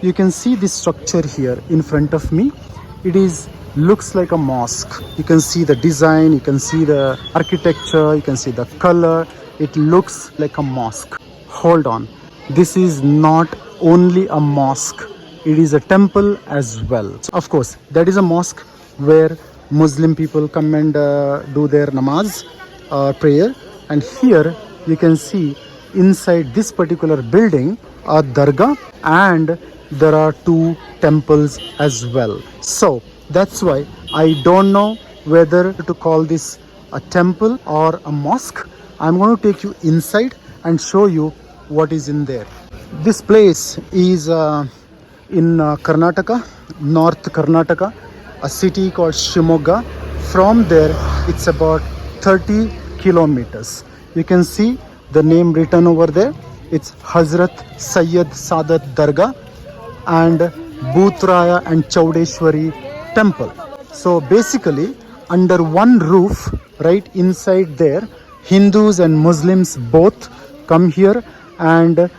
You can see this structure here in front of me. It is looks like a mosque. You can see the design, you can see the architecture, you can see the color. It looks like a mosque. Hold on, this is not only a mosque, it is a temple as well. Of course, that is a mosque where Muslim people come and do their namaz prayer. And here you can see inside this particular building a dargah, and there are two temples as well. So that's why I don't know whether to call this a temple or a mosque. I'm going to take you inside and show you what is in there. This place is in Karnataka, North Karnataka, a city called Shimoga. From there, it's about 30 kilometers. You can see the name written over there. It's Hazrat Sayyid Sadat Dargah and Bhutraya and Chaudeshwari temple. So basically, under one roof, right inside there, Hindus and Muslims both come here and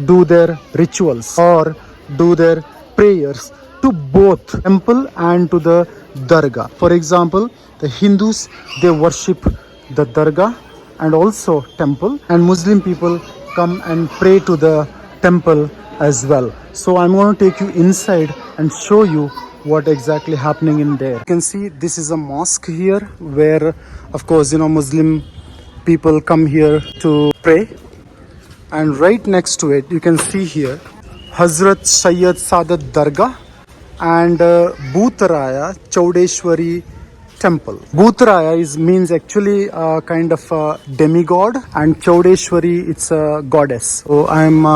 do their rituals or do their prayers to both temple and to the dargah. For example, the Hindus, they worship the dargah and also temple, and Muslim people come and pray to the temple as well. So I'm going to take you inside and show you what exactly happening in there. You can see this is a mosque here where, of course, Muslim people come here to pray. And right next to it, you can see here Hazrat Sayyid Sadat Dargah and Bhutraya Chaudeshwari temple. Bhutraya means actually a kind of a demigod, and Chaudeshwari, it's a goddess. So I'm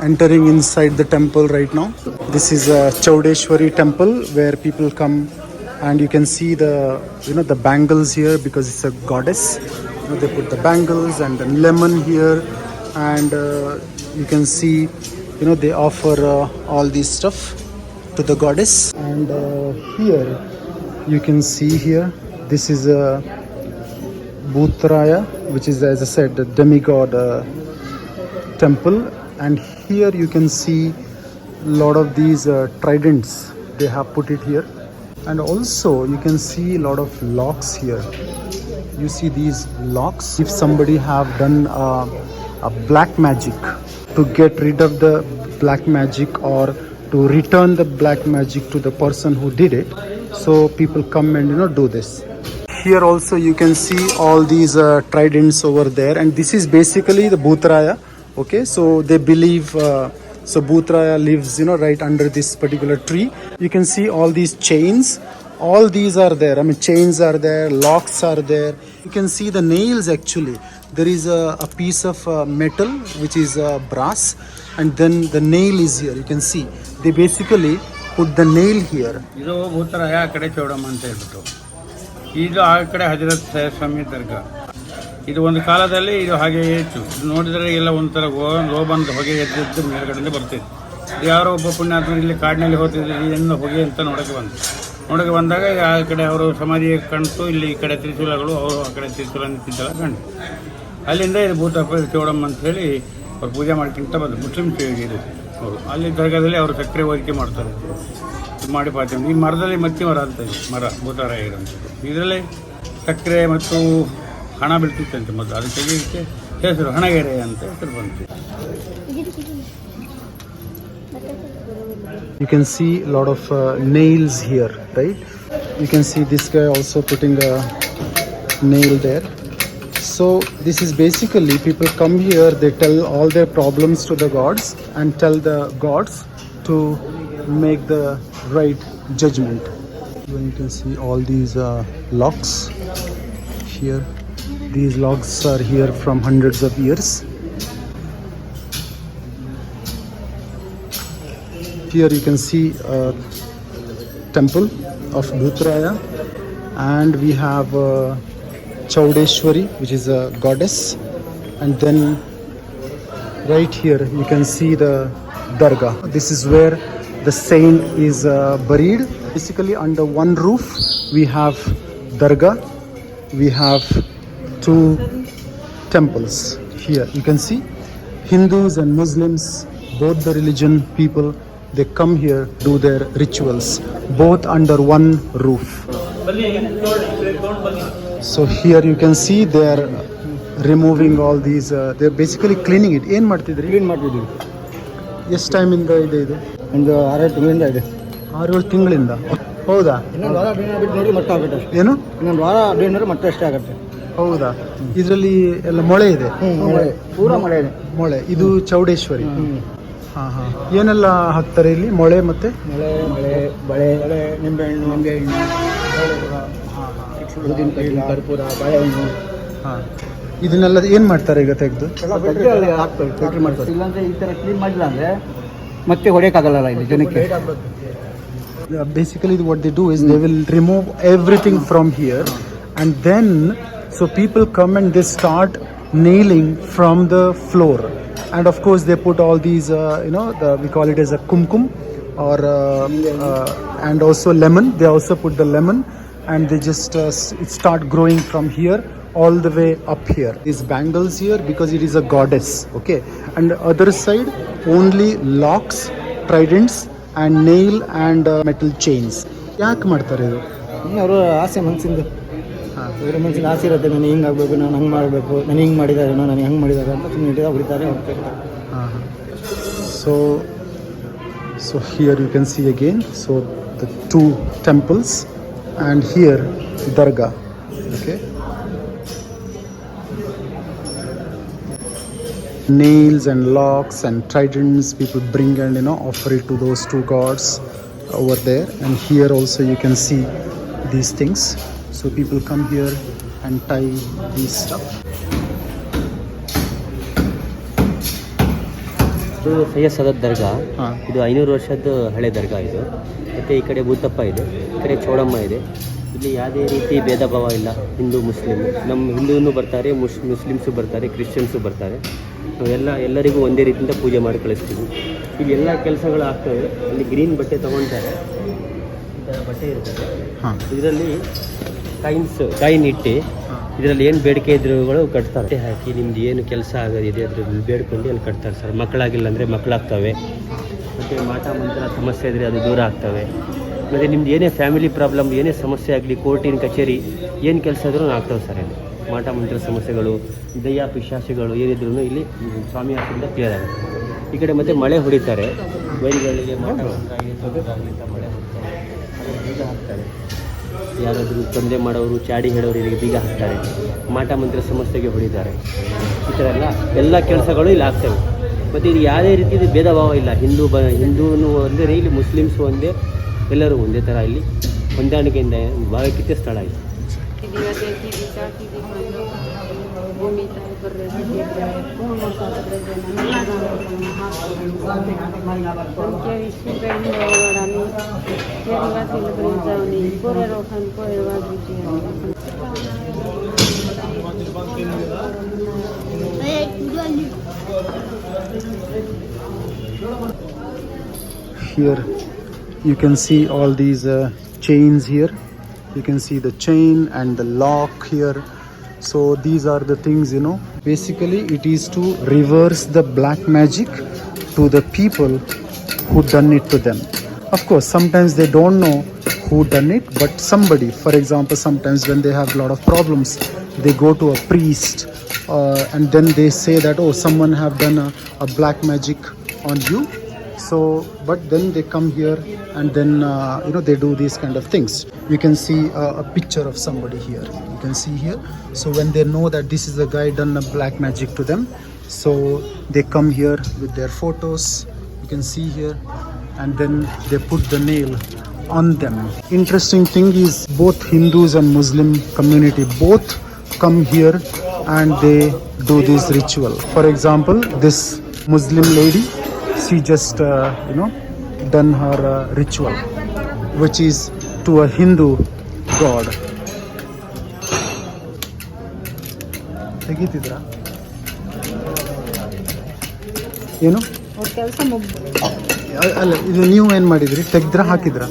entering inside the temple right now. This is a Chaudeshwari temple where people come, and you can see the bangles here because it's a goddess. They put the bangles and the lemon here, and you can see they offer all this stuff to the goddess. And here you can see here, this is a Bhutraya, which is, as I said, the demigod temple. And here you can see a lot of these tridents, they have put it here. And also you can see a lot of locks here. You see these locks. If somebody have done a black magic, to get rid of the black magic or to return the black magic to the person who did it, so people come and do this. Here also you can see all these tridents over there, and this is basically the Bhutraya. Okay, so they believe so Bhutraya lives right under this particular tree. You can see all these chains, all these are there. I mean, chains are there, locks are there. You can see the nails. Actually there is a piece of metal which is brass, and then the nail is here. You can see they basically put the nail here. ಇದು ಭೂತರಾಯ ಆ ಕಡೆ ಚೌಡಮ್ಮ ಅಂತ ಹೇಳ್ಬಿಟ್ಟು, ಇದು ಆ ಕಡೆ ಹಜರತ್ ಸಾಹೇಬ್ ಸ್ವಾಮಿ ದರ್ಗಾ. ಇದು ಒಂದು ಕಾಲದಲ್ಲಿ ಇದು ಹಾಗೆ ಇತ್ತು. ನೋಡಿದರೆ ಎಲ್ಲ ಒಂಥರ ಲೋಬಂದ ಹೊಗೆ ಎದ್ದು ಮೇಲ್ಗಡೆಯಿಂದ ಬರ್ತಿತ್ತು. ಯಾರೋ ಒಬ್ಬ ಪುಣ್ಯಾತ್ಮರು ಇಲ್ಲಿ ಕಾಡಿನಲ್ಲಿ ಹೋಗ್ತಿದ್ರು, ಏನು ಹೊಗೆ ಅಂತ ನೋಡಕ್ಕೆ ಬಂದಾಗ ಆ ಕಡೆ ಅವರು ಸಮಾಧಿ ಕಾಣ್ತು. ಇಲ್ಲಿ ಈ ಕಡೆ ತ್ರಿಶೂಲಗಳು, ಅವರು ಆ ಕಡೆ ತ್ರಿಶೂಲ ನಿಂತಿದ್ದಲ್ಲ ಕಂಡು, ಅಲ್ಲಿಂದ ಇದು ಭೂತಪ್ಪ ಚೌಡಮ್ಮ ಅಂತ ಹೇಳಿ ಅವ್ರು ಪೂಜೆ ಮಾಡ್ಕೊಂತ ಬಂದು ಮುಸ್ಲಿಮ್ಸ್ ಇದು ಅವರು. ಅಲ್ಲಿ ದರ್ಗಾದಲ್ಲಿ ಅವರು ಸಕ್ಕರೆ ಹೋಲಿಕೆ ಮಾಡ್ತಾರೆ ಮಾಡಿ ಪಾತ್ರೆ. ಈ ಮರದಲ್ಲಿ ಮತ್ತಿ ಮರ ಅಂತ ಮರ ಭೂತರಾಯ ಇರೋಂಥದ್ದು. ಇದರಲ್ಲಿ ಸಕ್ಕರೆ ಮತ್ತು ಹಣ ಬೀಳ್ತಿತ್ತಂತೆ ಮೊದಲು, ಅದು ತೆಗೆಯೋಕ್ಕೆ ಹೆಸರು ಹಣಗೆರೆ ಅಂತ ಹೆಸರು ಬಂತು. You can see a lot of nails here, right? You can see this guy also putting a nail there. So this is basically, people come here, they tell all their problems to the gods and tell the gods to make the right judgment. You can see all these locks here. These locks are here from hundreds of years. Here you can see a temple of Bhutraya, and we have Chaudeshwari, which is a goddess, and then right here you can see the dargah. This is where the saint is buried. Basically under one roof we have dargah, we have two temples. Here you can see Hindus and Muslims, both the religion people they come here, do their rituals, both under one roof. So here you can see they are removing all these, they're basically cleaning it. ಏನು ಮಾಡ್ತಿದ್ರಿ? Clean ಮಾಡ್ತಿದ್ದೀವಿ. ಎಷ್ಟು ಟೈಮಿಂದ ಇದೆ ಇದು? ಒಂದು 6 ತಿಂಗಳಿಂದ ಇದೆ. 6-7 ತಿಂಗಳಿಂದ. ಹೌದಾ? ಇನ್ನೊಂದು ವಾರ ಬಿಟ್ಟು ನೋಡಿ ಮತ್ತೆ ಆಗುತ್ತೆ ಅಷ್ಟೇ. ಏನು? ಇನ್ನೊಂದು ವಾರ ನೋಡಿ ಮತ್ತೆ ಅಷ್ಟೇ ಆಗುತ್ತೆ. ಹೌದಾ? ಇದರಲ್ಲಿ ಎಲ್ಲ ಮೊಳೆ ಇದೆ. ಮಳೆ ಪೂರಾ ಮಳೆ ಇದೆ. ಮೊಳೆ ಇದು ಚೌಡೇಶ್ವರಿ. ಹಾಂ ಹಾಂ. ಏನೆಲ್ಲ ಹಾಕ್ತಾರೆ ಇಲ್ಲಿ? ಮೊಳೆ ಮತ್ತೆ ಬಳೆ ನಿಂಬೆಹಣ್ಣು ಉದ್ದಿನಕಾಯಿ ಕರ್ಪೂರ ಬಾಳೆಹಣ್ಣು. ಹಾಂ. ಇದನ್ನೆಲ್ಲ ಏನು ಮಾಡ್ತಾರೆ ಈಗ ತೆಗೆದು? ಹಾಕ್ತಾರೆ, ಫಿಲ್ಟರ್ ಮಾಡ್ತಾರೆ. ಇಲ್ಲಾಂದ್ರೆ ಈ ಥರ ಕ್ಲೀನ್ ಮಾಡಿಲ್ಲ ಅಂದರೆ ಮತ್ತೆ ಹೊಡೆಯೋಕ್ಕಾಗಲ್ಲ ಇಲ್ಲಿ ಜನಕ್ಕೆ. Basically what they do is they will remove everything from here, and then so people come and they start nailing from the floor, and of course they put all these we call it as a kumkum or and also lemon. They also put the lemon and they just it start growing from here all the way up here. These bangles here because it is a goddess, okay, and the other side only locks, tridents and nail and metal chains. ಯಾಕೆ ಮಾಡ್ತಾರೆ ಇದು? ಅವರು ಆಸೆ ಮನಸ್ಸಿಂದು, ಇವ್ರ ಮನಸ್ಸಿನ ಆಸೆ ಇರುತ್ತೆ, ನಾನು ಹಿಂಗೆ ಆಗಬೇಕು, ನಾನು ಹಂಗೆ ಮಾಡಬೇಕು, ನಾನು ಹಿಂಗೆ ಮಾಡಿದ್ದಾರೆ, ನಾನು ಹಂಗೆ ಮಾಡಿದ್ದಾರೆ ಅಂತ ಸುಮ್ಮನೆ ಹೊಡಿತಾರೆ ಹೋಗ್ತಾರೆ. So here you can see again, so the two temples and here Dargah, okay. Nails and locks and tridents people bring and offer it to those two gods over there, and here also you can see these things. So people come here and tie these stuff. ಇದು ಸೈಯದ್ ಸಾದತ್ ದರ್ಗಾ. ಇದು 500 ವರ್ಷದ ಹಳೆ ದರ್ಗಾ ಇದು. ಮತ್ತು ಈ ಕಡೆ ಭೂತಪ್ಪ ಇದೆ, ಈ ಕಡೆ ಚೌಡಮ್ಮ ಇದೆ. ಇಲ್ಲಿ ಯಾವುದೇ ರೀತಿ ಭೇದ ಭಾವ ಇಲ್ಲ, ಹಿಂದೂ ಮುಸ್ಲಿಮ್. ನಮ್ಮ ಹಿಂದೂನು ಬರ್ತಾರೆ, ಮುಸ್ಲಿಮ್ಸು ಬರ್ತಾರೆ, ಕ್ರಿಶ್ಚಿಯನ್ಸು ಬರ್ತಾರೆ. ಎಲ್ಲರಿಗೂ ಒಂದೇ ರೀತಿಯಿಂದ ಪೂಜೆ ಮಾಡಿ ಕಳಿಸ್ತೀವಿ. ಇಲ್ಲಿ ಎಲ್ಲ ಕೆಲಸಗಳು ಆಗ್ತವೆ. ಅಲ್ಲಿ ಗ್ರೀನ್ ಬಟ್ಟೆ ತೊಗೊಳ್ತಾರೆ, ಈ ಥರ ಬಟ್ಟೆ ಇರ್ತದೆ. ಇದರಲ್ಲಿ ಕಾಯಿನ್ ಇಟ್ಟು ಇದರಲ್ಲಿ ಏನು ಬೇಡಿಕೆ ಇದ್ರುಗಳು ಕಟ್ತಾರೆ. ಬಟ್ಟೆ ಹಾಕಿ ನಿಮ್ದು ಏನು ಕೆಲಸ ಆಗೋದಿದೆ ಅದ್ರಲ್ಲಿ ಬೇಡ್ಕೊಂಡು ಅಲ್ಲಿ ಕಟ್ತಾರೆ ಸರ್. ಮಕ್ಕಳಾಗಿಲ್ಲ ಅಂದರೆ ಮಕ್ಕಳಾಗ್ತವೆ, ಮತ್ತು ಮಾಟ ಮಂತ್ರ ಸಮಸ್ಯೆ ಇದ್ದರೆ ಅದು ದೂರ ಆಗ್ತವೆ. ಮತ್ತು ನಿಮ್ದು ಏನೇ ಫ್ಯಾಮಿಲಿ ಪ್ರಾಬ್ಲಮ್, ಏನೇ ಸಮಸ್ಯೆ ಆಗಲಿ, ಕೋರ್ಟಿನ ಕಚೇರಿ ಏನು ಕೆಲಸ ಇದ್ರೂ ಆಗ್ತವೆ ಸರ್. ಇಲ್ಲಿ ಮಾಟ ಮಂತ್ರ ಸಮಸ್ಯೆಗಳು, ದಯ್ಯ ಪಿಶಾಚಿಗಳು ಏನಿದ್ರು ಇಲ್ಲಿ ಸ್ವಾಮಿ ಹಾಕಿಂದ ಕ್ಲಿಯರ್ ಆಗುತ್ತೆ. ಈ ಕಡೆ ಮತ್ತೆ ಮಳೆ ಹೊಡಿತಾರೆ, ವೈರಿಗಳಿಗೆ ಮಾಟ ಮಂತ್ರ ಮಳೆ ಹೊಡಿತಾರೆ, ಬೀಗ ಹಾಕ್ತಾರೆ. ಯಾರಾದರೂ ತೊಂದರೆ ಮಾಡೋರು, ಚಾಡಿ ಹೇಳೋರು ಇದಕ್ಕೆ ಬೀಗ ಹಾಕ್ತಾರೆ, ಮಾಟ ಮಂತ್ರ ಸಮಸ್ಯೆಗೆ ಹೊಡಿತಾರೆ. ಈ ಥರ ಎಲ್ಲ ಕೆಲಸಗಳು ಇಲ್ಲಿ ಆಗ್ತವೆ. ಮತ್ತು ಇದು ಯಾವುದೇ ರೀತಿಯ ಭೇದ ಭಾವ ಇಲ್ಲ. ಹಿಂದೂನು ಒಂದೇ, ಇಲ್ಲಿ ಮುಸ್ಲಿಮ್ಸು ಒಂದೇ, ಎಲ್ಲರೂ ಒಂದೇ ಥರ ಇಲ್ಲಿ ಹೊಂದಾಣಿಕೆಯಿಂದ ಭಾವೈಕ್ಯತೆ ಸ್ಥಳ ಇದೆ. Here you can see all these chains here. You can see the chain and the lock here. So these are the things, basically it is to reverse the black magic to the people who done it to them. Of course, sometimes they don't know who done it, but somebody, for example, sometimes when they have a lot of problems, they go to a priest and then they say that, oh, someone have done a black magic on you. So, but then they come here and then they do these kind of things. You can see a picture of somebody here. You can see here. So when they know that this is a guy done a black magic to them, so they come here with their photos. You can see here, and then they put the nail on them. Interesting thing is both Hindus and Muslim community both come here and they do this ritual. For example, this Muslim lady, she just done her ritual, which is to a Hindu god. ತೆಗೀತಿದ್ರಾ ಏನು? ಅಲ್ಲ, ಇದು ನೀವು ಏನು ಮಾಡಿದ್ರಿ? ತೆಗ್ದ್ರ ಹಾಕಿದ್ರಾ?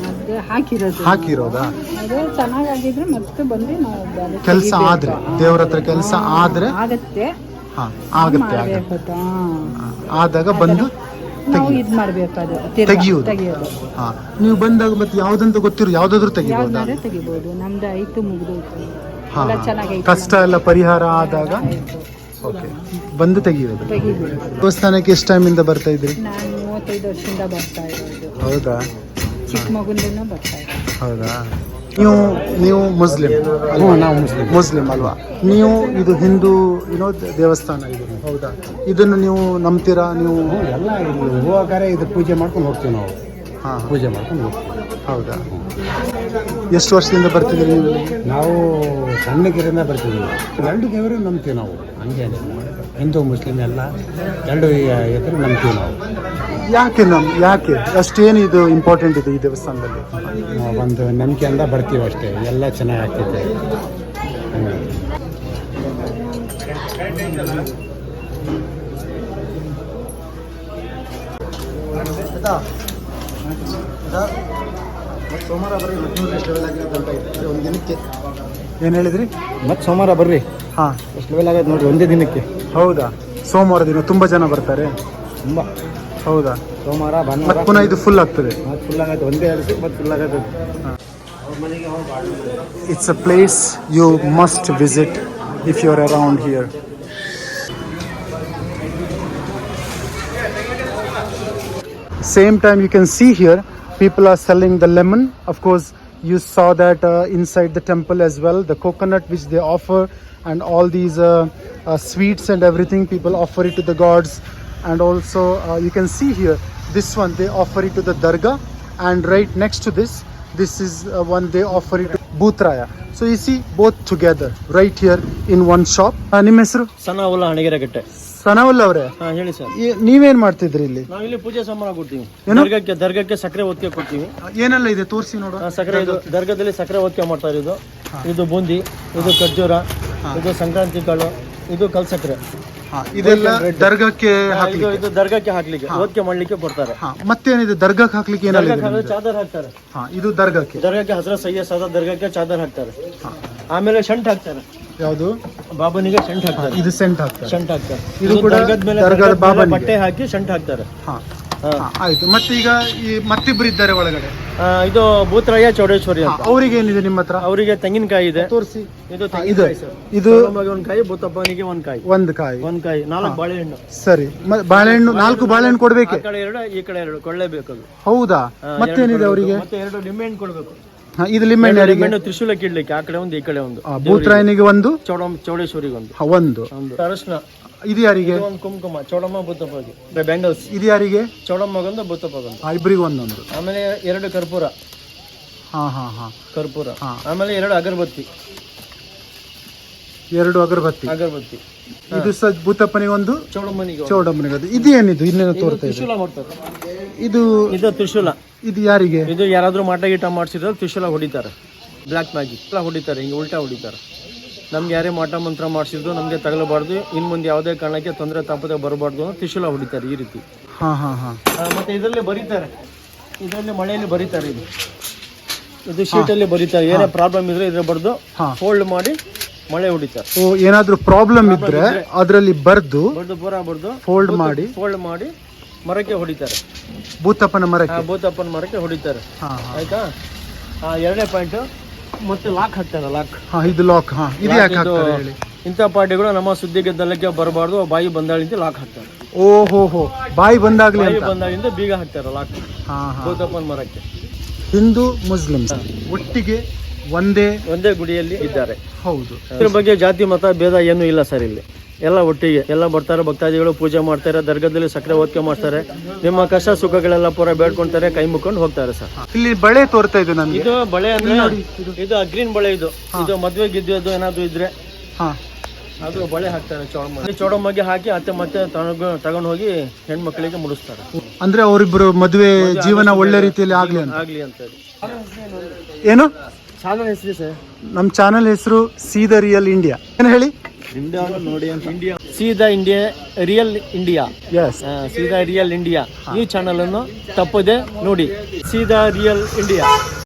ಹಾಕಿರೋದಾ? ಚೆನ್ನಾಗಿದ್ರೆ ಮತ್ತೆ ಬಂದು ನಾವು ಕೆಲಸ ಆದ್ರೆ, ದೇವ್ರ ಹತ್ರ ಕೆಲಸ ಆದ್ರೆ ಆಗತ್ತೆ. ಆಗುತ್ತೆ ಆದಾಗ ಬಂದು ನಾವು ಇದು ಮಾಡ್ಬೇಕು ಅದು ತೆಗಿಯೋದು. ತೆಗಿಯೋದು ಹಾ, ನೀವು ಬಂದಾಗ ಮತ್ತೆ ಯಾವ್ದಂತ ಗೊತ್ತಿರೋ ಯಾವ್ದಾದ್ರು ತೆಗಿಬೋದಾ? ಯಾವ್ದಾದ್ರೆ ತೆಗಿಬೋದು. ನಮ್ದು ಆಯ್ತು ಮುಗ್ದೋಯ್ತು. ಹಾ, ಎಲ್ಲ ಚೆನ್ನಾಗೈತೆ. ಕಷ್ಟ ಎಲ್ಲ ಪರಿಹಾರ ಆದಾಗ ಓಕೆ ಬಂದು ತೆಗಿಯೋದು. ತೆಗಿಬೋದು. ದೇವಸ್ಥಾನಕ್ಕೆ ಎಷ್ಟು ಟೈಮಿಂದ ಬರ್ತಾ ಇದ್ರಿ? ನಾನು 35 ವರ್ಷದಿಂದ ಬರ್ತಾ ಇರೋದು. ಹೌದಾ? ಚಿಕ್ಕ ಮಗುಂದೂ ಬರ್ತಾ ಇರೋದು. ಹೌದಾ? ನೀವು ಮುಸ್ಲಿಂ? ನಾವು ಮುಸ್ಲಿಂ ಅಲ್ವಾ? ನೀವು ಇದು ಹಿಂದೂ ದೇವಸ್ಥಾನ ಇದು, ಹೌದಾ? ಇದನ್ನು ನೀವು ನಂಬ್ತೀರಾ? ನೀವು ಎಲ್ಲ ಇಲ್ಲಿ ಹೋಗಾರೆ ಇದು ಪೂಜೆ ಮಾಡ್ಕೊಂಡು ಹೋಗ್ತೀವಿ ನಾವು. ಹಾ, ಪೂಜೆ ಮಾಡ್ಕೊಂಡು ಹೋಗ್ತೀವಿ. ಹೌದಾ? ಎಷ್ಟು ವರ್ಷದಿಂದ ಬರ್ತಿದ್ರಿ ನೀವು ಇಲ್ಲಿಗೆ? ನಾವು ಸಣ್ಣಗಿರಿಂದ ಬರ್ತೀವಿ. ಎರಡು ದೇವರು ನಂಬ್ತೀವಿ ನಾವು. ಹಂಗೆ ಹಿಂದೂ ಮುಸ್ಲಿಂ ಎಲ್ಲ ಎರಡು ಹೆಸರು ನಂಬ್ತೀವಿ ನಾವು. ಯಾಕೆ ಅಷ್ಟೇನು ಇದು ಇಂಪಾರ್ಟೆಂಟ್ ಇದೆ ಈ ದೇವಸ್ಥಾನದಲ್ಲಿ? ಒಂದು ನಂಬಿಕೆಯಿಂದ ಬರ್ತೀವಿ ಅಷ್ಟೇ. ಎಲ್ಲ ಚೆನ್ನಾಗಿ ಆಗ್ತೈತೆ. ಸೋಮವಾರ ಬರ್ರಿ, ಒಂದು ದಿನಕ್ಕೆ. ಏನು ಹೇಳಿದ್ರಿ? ಮತ್ತೆ ಸೋಮವಾರ ಬರ್ರಿ, ಹಾ, ಎಷ್ಟು ಲೆವೆಲ್ ಆಗೈತೆ ನೋಡ್ರಿ ಒಂದೇ ದಿನಕ್ಕೆ. ಹೌದಾ? ಸೋಮವಾರ ದಿನ ತುಂಬಾ ಜನ ಬರ್ತಾರೆ. ತುಂಬ ಹೌದಾ? ಸೋಮವಾರ ಮತ್ತೆ ಭಾನುವಾರ ಪುನಃ ಇದು ಫುಲ್ ಆಗ್ತದೆ. ಮತ್ತೆ ಫುಲ್ ಆಗೈತೆ. ಒಂದೇ ಎರಡು ಮತ್ತೆ ಫುಲ್ ಆಗೈತೆ. It's a place you must visit if you're around here. Same time you can see here people are selling the lemon. Of course you saw that inside the temple as well, the coconut which they offer and all these sweets and everything people offer it to the gods. And also you can see here this one they offer it to the dargah, and right next to this is one they offer it to Bhutraya. So you see both together right here in one shop. ನಿಮ್ಮ ಹೆಸರು? ಸಣ್ಣವಲ್ಲ ಹಣಗೆರೆಗಟ್ಟೆ. ಸನವಲ್ ಅವರೇ, ಹಾ ಹೇಳಿ sir. ನೀವೇನ್ ಮಾಡ್ತಿದ್ರಿ ಇಲ್ಲಿ? ನಾವಿಲ್ಲಿ ಪೂಜೆ ಸಾಮಾನು ಕೊಡ್ತೀವಿ. ಏನು? ದರ್ಗಕ್ಕೆ ಸಕ್ಕರೆ ಒತ್ತಿಗೆ ಕೊಡ್ತೀವಿ. ಏನೆಲ್ಲ ಇದೆ ತೋರಿಸಿ ನೋಡು. ಸಕ್ಕರೆ ಇದು ದರ್ಗದಲ್ಲಿ ಸಕ್ಕರೆ ಒತ್ತಿಗೆ ಮಾಡ್ತಾ ಇರೋದು. ಇದು ಬೂಂದಿ, ಇದು ಖರ್ಜೂರ, ಇದು ಸಂಕ್ರಾಂತಿ ಕಾಳು, ಇದು ಕಲ್ ಸಕ್ಕರೆ. ಇದೆಲ್ಲ ದರ್ಗಕ್ಕೆ ಹಾಕ್ಲಿಕ್ಕೆ. ಇದು ದರ್ಗಕ್ಕೆ ಹಾಕ್ಲಿಕ್ಕೆ ಒತ್ತಿಗೆ ಮಾಡ್ಲಿಕ್ಕೆ ಕೊಡ್ತಾರೆ. ಮತ್ತೇನಿದೆ ದರ್ಗಕ್ಕೆ ಹಾಕ್ಲಿಕ್ಕೆ? ಏನೆಲ್ಲ ಇದೆ? ದರ್ಗಕ್ಕೆ ಚಾದರ್ ಹಾಕ್ತಾರೆ. ಇದು ದರ್ಗಕ್ಕೆ. ದರ್ಗಕ್ಕೆ ಹಜರತ್ ಸಯ್ಯದ್ ಸಾದತ್ ದರ್ಗಕ್ಕೆ ಚಾದರ್ ಹಾಕ್ತಾರೆ. ಆಮೇಲೆ ಶಂಠ ಹಾಕ್ತಾರೆ. ಯಾವುದು? ಬಾಬನಿಗೆ ಶಂಠ ಹಾಕ್ತಾರೆ. ಇದು ಸೆಂಟ್ ಹಾಕ್ತಾರೆ. ಶಂಠ ಹಾಕ್ತಾರೆ. ಇದು ಕೂಡ ದರ್ಗದ ಮೇಲೆ ದರ್ಗದ ಬಾಬನಿಗೆ. ಬಟ್ಟೆ ಹಾಕಿ ಶಂಠ ಹಾಕ್ತಾರೆ. ಆಯ್ತು. ಮತ್ತೆ ಈಗ ಈ ಮತ್ತಿಬ್ರು ಇದ್ದಾರೆ ಒಳಗಡೆ. ಇದು ಭೂತರಾಯ ಚೌಡೇಶ್ವರಿ ಅಂತ. ಅವ್ರಿಗೆ ಏನಿದೆ ನಿಮ್ಮ ಹತ್ರ? ಅವರಿಗೆ ತೆಂಗಿನಕಾಯಿ ಇದೆ. ತೋರಿಸಿ. ಇದು ಇದು ಇದು ಒಂದು ಕಾಯಿ, ಭೂತಪ್ಪನಿಗೆ ಒಂದು ಕಾಯಿ. ಒಂದು ಕಾಯಿ. 4 ಬಾಳೆಹಣ್ಣು. ಸರಿ, ಬಾಳೆಹಣ್ಣು 4 ಬಾಳೆಹಣ್ಣು ಕೊಡ್ಬೇಕು. ಆ ಕಡೆ 2 ಈ ಕಡೆ 2 ಕೊಳ್ಳೇಬೇಕು ಅದು. ಹೌದಾ? ಮತ್ತೇನಿದೆ ಅವರಿಗೆ? ಮತ್ತೆ 2 ನಿಂಬೆಹಣ್ಣು ಕೊಡ್ಬೇಕು. ಇದು ಲಿಂಬೆಹಣ್ಣು ಯಾರಿಗೆ? ನಿಂಬೆಹಣ್ಣು ತ್ರಿಶೂಲಕ್ಕೆ ಇಡ್ಲಿಕ್ಕೆ. ಆ ಕಡೆ ಒಂದು ಈ ಕಡೆ ಒಂದು. ಭೂತರಾಯನಿಗೆ ಒಂದು, ಚೌಡೇಶ್ವರಿಗೆ ಒಂದು. ಒಂದು ಅರಶಿನ. ಇದು ಯಾರಿಗೆ? ಒಂದು ಕುಂಕುಮ. ಚೌಡಮ್ಮ ಭೂತಪ್ಪಗೆ ಬ್ಯಾಂಗಲ್ಸ್. ಇದು ಯಾರಿಗೆ? ಚೌಡಮ್ಮಗೊಂದು ಭೂತಪ್ಪಗೊಂದು. ಇಬ್ಬರಿಗೆ ಒಂದೊಂದು. ಆಮೇಲೆ 2 ಕರ್ಪೂರ. ಕರ್ಪೂರ. ಆಮೇಲೆ 2 ಅಗರಬತ್ತಿ. 2 ಅಗರಬತ್ತಿ. ಇದು ಭೂತಪ್ಪನಿಗೆ ಒಂದು, ಚೌಡಮ್ಮನಿಗೆ ಒಂದು. ಇದು ಏನಿದು? ಇನ್ನೇನು ತೋರ್ತಾ ಇದೆ? ತ್ರಿಶೂಲ ಮಾಡ್ತಾರೆ. ಇದು ತ್ರಿಶೂಲ. ಇದು ಯಾರಿಗೆ? ಇದು ಯಾರಾದ್ರೂ ಮಾಟ ಗೀಟ ಮಾಡಿಸಿದ್ರೆ ತ್ರಿಶೂಲ ಹೊಡಿತಾರೆ. ಬ್ಲ್ಯಾಕ್ ಮ್ಯಾಜಿಕ್ ಎಲ್ಲ ಹೊಡಿತಾರೆ. ಹಿಂಗೆ ಉಲ್ಟಾ ಹೊಡಿತಾರೆ. ನಮ್ಗೆ ಯಾರೇ ಮಾಟ ಮಂತ್ರ ಮಾಡಿಸಿದ್ರು ನಮಗೆ ತಗಲಬಾರ್ದು, ಇನ್ನು ಮುಂದೆ ಯಾವುದೇ ಕಾರಣಕ್ಕೆ ತೊಂದರೆ ತಾಪದೆ ಬರಬಾರ್ದು ಅಂತ ತ್ರಿಶೂಲ ಹೊಡಿತಾರೆ ಈ ರೀತಿ. ಮತ್ತೆ ಇದರಲ್ಲಿ ಬರೀತಾರೆ. ಇದರಲ್ಲಿ ಮಳೆಯಲ್ಲಿ ಬರೀತಾರೆ. ಇದು ಶೀಟಲ್ಲಿ ಬರೀತಾರೆ. ಏನೇ ಪ್ರಾಬ್ಲಮ್ ಇದ್ರೆ ಇದ್ರ ಬರೆದು ಫೋಲ್ಡ್ ಮಾಡಿ ಮಳೆ ಹೊಡಿತಾರೆ. ಏನಾದ್ರೂ ಪ್ರಾಬ್ಲಮ್ ಇದ್ರೆ ಅದರಲ್ಲಿ ಬರ್ದು ಫೋಲ್ಡ್ ಮಾಡಿ ಮರಕ್ಕೆ ಹೊಡಿತಾರೆ. ಭೂತಪ್ಪನ ಮರಕ್ಕೆ ಹೊಡಿತಾರೆ. ಆಯ್ತಾ? 2ನೇ ಪಾಯಿಂಟ್ ಮತ್ತೆ ಲಾಕ್ ಹಾಕ್ತಾರೆ. ಇದು ಲಾಕ್. ಇದು ಯಾಕೆ ಹಾಕ್ತಾರೆ ಹೇಳಿ? ಇಂಥ ಪಾರ್ಟಿಗಳು ನಮ್ಮ ಸುದ್ದಿಗೆ ದಲ್ಲಕ್ಕೆ ಬರಬಾರ್ದು. ಬಾಯಿ ಬಂದಾಳಿಂದ ಲಾಕ್ ಹಾಕ್ತಾರೆ. ಓಹೋ, ಬಾಯಿ ಬಂದಾಳಿಂದ ಬೀಗ ಹಾಕ್ತಾರೆ ಲಾಕ್ ಭೂತಪ್ಪನ ಮರಕ್ಕೆ. ಹಿಂದೂ ಮುಸ್ಲಿಂ ಒಟ್ಟಿಗೆ ಒಂದೇ ಗುಡಿಯಲ್ಲಿ ಇದ್ದಾರೆ. ಹೌದು. ಇದ್ರ ಬಗ್ಗೆ ಜಾತಿ ಮತ ಭೇದ ಏನೂ ಇಲ್ಲ ಸರ್. ಇಲ್ಲಿ ಎಲ್ಲ ಒಟ್ಟಿಗೆ ಎಲ್ಲ ಬರ್ತಾರೆ. ಭಕ್ತಾದಿಗಳು ಪೂಜೆ ಮಾಡ್ತಾರೆ. ದರ್ಗದಲ್ಲಿ ಸಕ್ಕರೆ ಒತ್ತಿಗೆ ಮಾಡ್ತಾರೆ. ನಿಮ್ಮ ಕಷ್ಟ ಸುಖಗಳೆಲ್ಲ ಪೂರ ಬೇಡ್ಕೊಂತಾರೆ. ಕೈ ಮುಕ್ಕೊಂಡು ಹೋಗ್ತಾರೆ ಸರ್. ಇಲ್ಲಿ ಬಳೆ ತೋರ್ತಾ ಇದೆ ನನಗೆ. ಇದು ಬಳೆ ಅಂದ್ರೆ ಇದು ಅಗ್ರೀನ್ ಬಳೆ. ಇದು ಮದ್ವೆ ಗಿದ್ವೆದು ಏನಾದ್ರು ಇದ್ರೆ ಅದು ಬಳೆ ಹಾಕ್ತಾರೆ. ಚೌಡಮ್ಮಗೆ ಹಾಕಿ ಮತ್ತೆ ತಗೊಂಡು ಹೋಗಿ ಹೆಣ್ಮಕ್ಳಿಗೆ ಮುಡಿಸ್ತಾರೆ. ಅಂದ್ರೆ ಅವರಿಬ್ರು ಮದುವೆ ಜೀವನ ಒಳ್ಳೆ ರೀತಿಯಲ್ಲಿ ಆಗ್ಲಿ ಅಂತ. ಏನು ಚಾನಲ್ ಹೆಸರು ಸರ್? ನಮ್ಮ ಚಾನಲ್ ಹೆಸರು ಸೀದಾ ರಿಯಲ್ ಇಂಡಿಯಾ. ಏನು ಹೇಳಿ? ಇಂಡಿಯಾ ಸೀದಾ ಇಂಡಿಯಾ ರಿಯಲ್ ಇಂಡಿಯಾ. ಸೀದಾ ರಿಯಲ್ ಇಂಡಿಯಾ ಈ ಚಾನಲ್ ಅನ್ನು ತಪ್ಪದೆ ನೋಡಿ. ಸೀದಾ ರಿಯಲ್ ಇಂಡಿಯಾ.